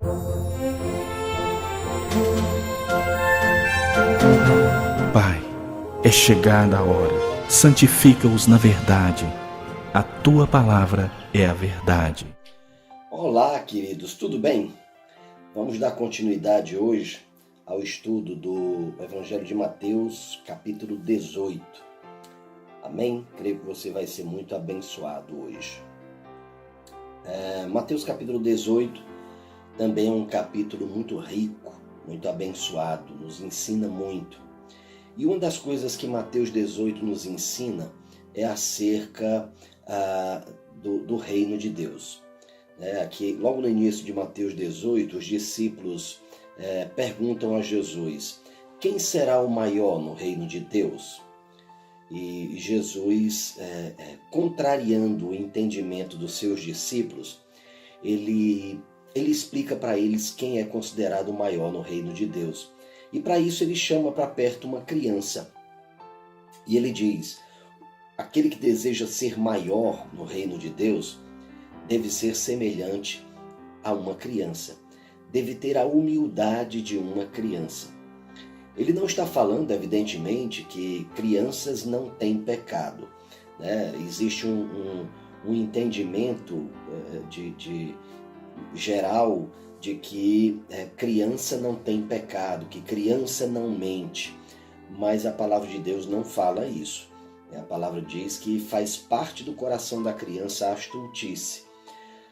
Pai, é chegada a hora. Santifica-os na verdade. A tua palavra é a verdade. Olá, queridos, tudo bem? Vamos dar continuidade hoje ao estudo do Evangelho de Mateus, capítulo 18. Amém? Creio que você vai ser muito abençoado hoje. Mateus capítulo 18 também é um capítulo muito rico, muito abençoado, nos ensina muito. E uma das coisas que Mateus 18 nos ensina é acerca do reino de Deus. Aqui, logo no início de Mateus 18, os discípulos perguntam a Jesus: quem será o maior no reino de Deus? E Jesus, contrariando o entendimento dos seus discípulos, ele explica para eles quem é considerado o maior no reino de Deus. E para isso ele chama para perto uma criança. E ele diz: aquele que deseja ser maior no reino de Deus deve ser semelhante a uma criança. Deve ter a humildade de uma criança. Ele não está falando, evidentemente, que crianças não têm pecado, né? Existe um entendimento geral de que criança não tem pecado, que criança não mente, mas a palavra de Deus não fala isso. A palavra diz que faz parte do coração da criança a astutice.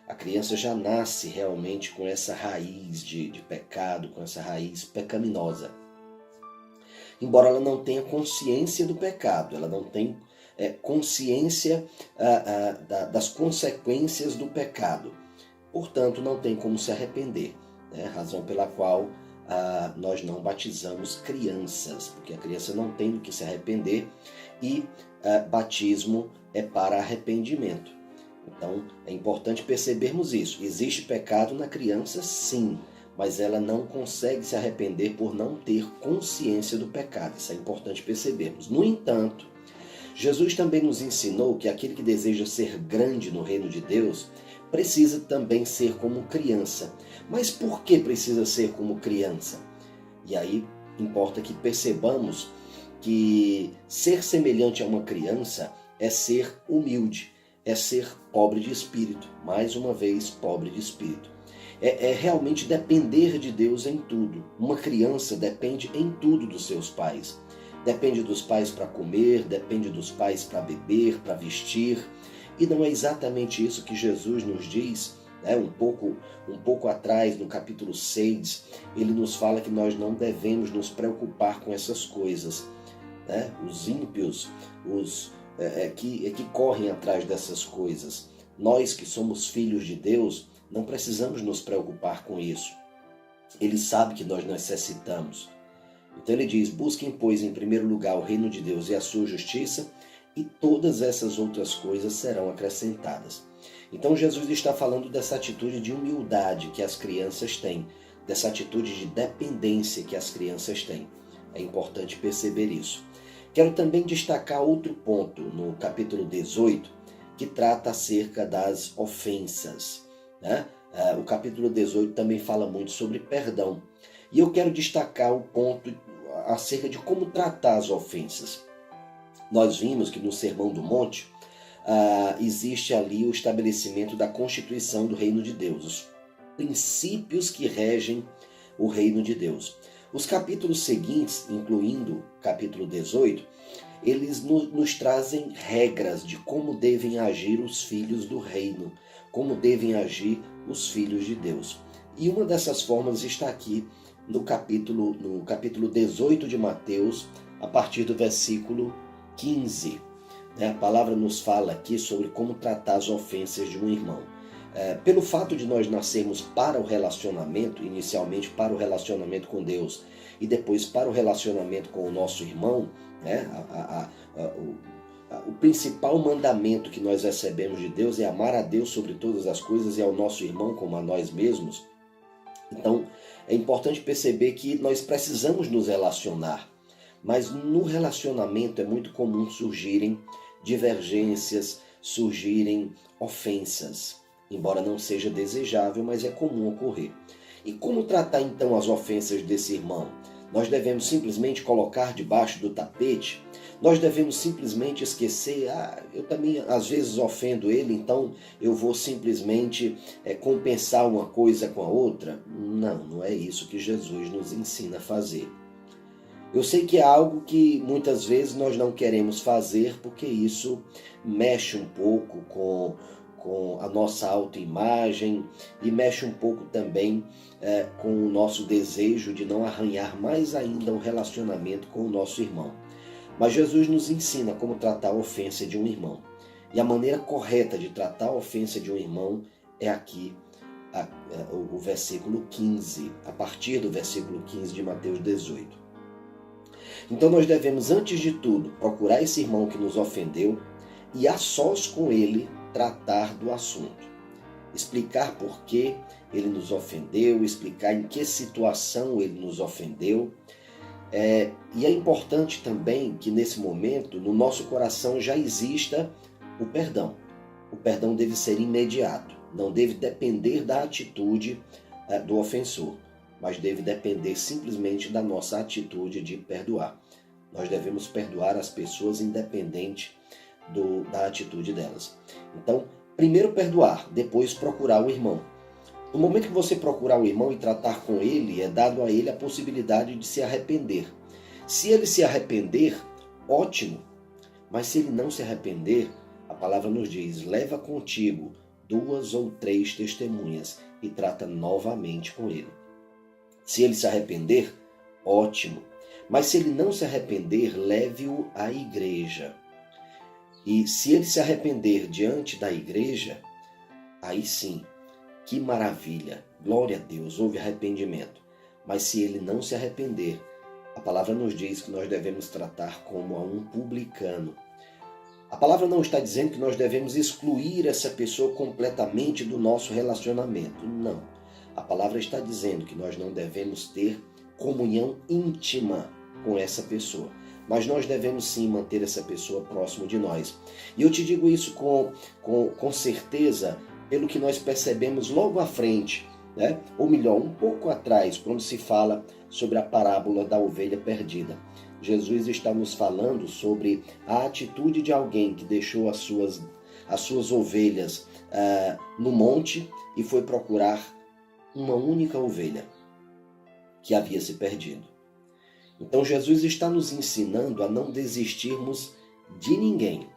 A criança já nasce realmente com essa raiz de pecado, com essa raiz pecaminosa. Embora ela não tenha consciência do pecado, ela não tem consciência das consequências do pecado. Portanto, não tem como se arrepender, né? Razão pela qual nós não batizamos crianças, porque a criança não tem do que se arrepender e batismo é para arrependimento. Então, é importante percebermos isso. Existe pecado na criança, sim, mas ela não consegue se arrepender por não ter consciência do pecado. Isso é importante percebermos. No entanto, Jesus também nos ensinou que aquele que deseja ser grande no reino de Deus precisa também ser como criança. Mas por que precisa ser como criança? E aí importa que percebamos que ser semelhante a uma criança é ser humilde, é ser pobre de espírito. Mais uma vez, pobre de espírito. É realmente depender de Deus em tudo. Uma criança depende em tudo dos seus pais. Depende dos pais para comer, depende dos pais para beber, para vestir. E não é exatamente isso que Jesus nos diz, né? Um pouco atrás, no capítulo 6, ele nos fala que nós não devemos nos preocupar com essas coisas, né? Os ímpios, que correm atrás dessas coisas. Nós que somos filhos de Deus, não precisamos nos preocupar com isso. Ele sabe que nós necessitamos. Então ele diz: busquem, pois, em primeiro lugar o reino de Deus e a sua justiça, e todas essas outras coisas serão acrescentadas. Então Jesus está falando dessa atitude de humildade que as crianças têm, dessa atitude de dependência que as crianças têm. É importante perceber isso. Quero também destacar outro ponto no capítulo 18, que trata acerca das ofensas, né? O capítulo 18 também fala muito sobre perdão. E eu quero destacar o ponto acerca de como tratar as ofensas. Nós vimos que no Sermão do Monte existe ali o estabelecimento da constituição do reino de Deus, os princípios que regem o reino de Deus. Os capítulos seguintes, incluindo o capítulo 18, eles nos trazem regras de como devem agir os filhos do reino, como devem agir os filhos de Deus. E uma dessas formas está aqui no capítulo 18 de Mateus, a partir do versículo 15. A palavra nos fala aqui sobre como tratar as ofensas de um irmão. Pelo fato de nós nascermos para o relacionamento, inicialmente para o relacionamento com Deus e depois para o relacionamento com o nosso irmão, né? O principal mandamento que nós recebemos de Deus é amar a Deus sobre todas as coisas e ao nosso irmão como a nós mesmos. Então, é importante perceber que nós precisamos nos relacionar, mas no relacionamento é muito comum surgirem divergências, surgirem ofensas, embora não seja desejável, mas é comum ocorrer. E como tratar então as ofensas desse irmão? Nós devemos simplesmente colocar debaixo do tapete? Nós devemos simplesmente esquecer, eu também às vezes ofendo ele, então eu vou simplesmente compensar uma coisa com a outra? Não, não é isso que Jesus nos ensina a fazer. Eu sei que é algo que muitas vezes nós não queremos fazer porque isso mexe um pouco com a nossa autoimagem e mexe um pouco também com o nosso desejo de não arranhar mais ainda o relacionamento com o nosso irmão. Mas Jesus nos ensina como tratar a ofensa de um irmão. E a maneira correta de tratar a ofensa de um irmão é aqui o versículo 15, a partir do versículo 15 de Mateus 18. Então nós devemos, antes de tudo, procurar esse irmão que nos ofendeu e a sós com ele tratar do assunto. Explicar por que ele nos ofendeu, explicar em que situação ele nos ofendeu. E é importante também que nesse momento, no nosso coração já exista o perdão. O perdão deve ser imediato, não deve depender da atitude do ofensor, mas deve depender simplesmente da nossa atitude de perdoar. Nós devemos perdoar as pessoas independente da atitude delas. Então, primeiro perdoar, depois procurar o irmão. No momento que você procurar o irmão e tratar com ele, é dado a ele a possibilidade de se arrepender. Se ele se arrepender, ótimo. Mas se ele não se arrepender, a palavra nos diz, leva contigo 2 ou 3 testemunhas e trata novamente com ele. Se ele se arrepender, ótimo. Mas se ele não se arrepender, leve-o à igreja. E se ele se arrepender diante da igreja, aí sim, que maravilha, glória a Deus, houve arrependimento. Mas se ele não se arrepender, a palavra nos diz que nós devemos tratar como a um publicano. A palavra não está dizendo que nós devemos excluir essa pessoa completamente do nosso relacionamento. Não. A palavra está dizendo que nós não devemos ter comunhão íntima com essa pessoa. Mas nós devemos sim manter essa pessoa próximo de nós. E eu te digo isso com certeza, pelo que nós percebemos logo à frente, né? Ou melhor, um pouco atrás, quando se fala sobre a parábola da ovelha perdida. Jesus está nos falando sobre a atitude de alguém que deixou as suas ovelhas no monte e foi procurar uma única ovelha que havia se perdido. Então Jesus está nos ensinando a não desistirmos de ninguém,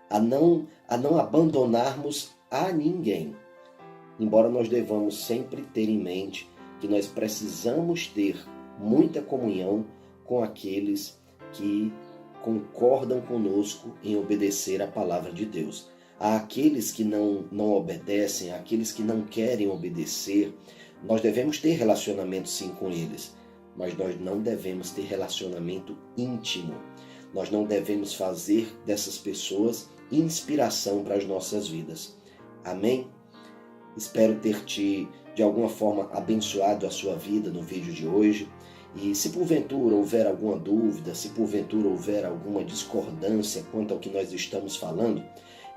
a não abandonarmos a ninguém. Embora nós devamos sempre ter em mente que nós precisamos ter muita comunhão com aqueles que concordam conosco em obedecer a palavra de Deus. Há aqueles que não obedecem, aqueles que não querem obedecer, nós devemos ter relacionamento sim com eles, mas nós não devemos ter relacionamento íntimo. Nós não devemos fazer dessas pessoas inspiração para as nossas vidas. Amém? Espero ter te, de alguma forma, abençoado a sua vida no vídeo de hoje. E se porventura houver alguma dúvida, se porventura houver alguma discordância quanto ao que nós estamos falando,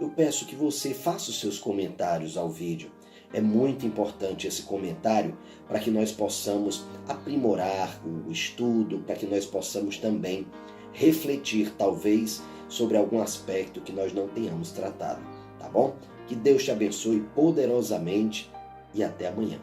eu peço que você faça os seus comentários ao vídeo. É muito importante esse comentário para que nós possamos aprimorar o estudo, para que nós possamos também refletir, talvez, sobre algum aspecto que nós não tenhamos tratado, tá bom? Que Deus te abençoe poderosamente e até amanhã.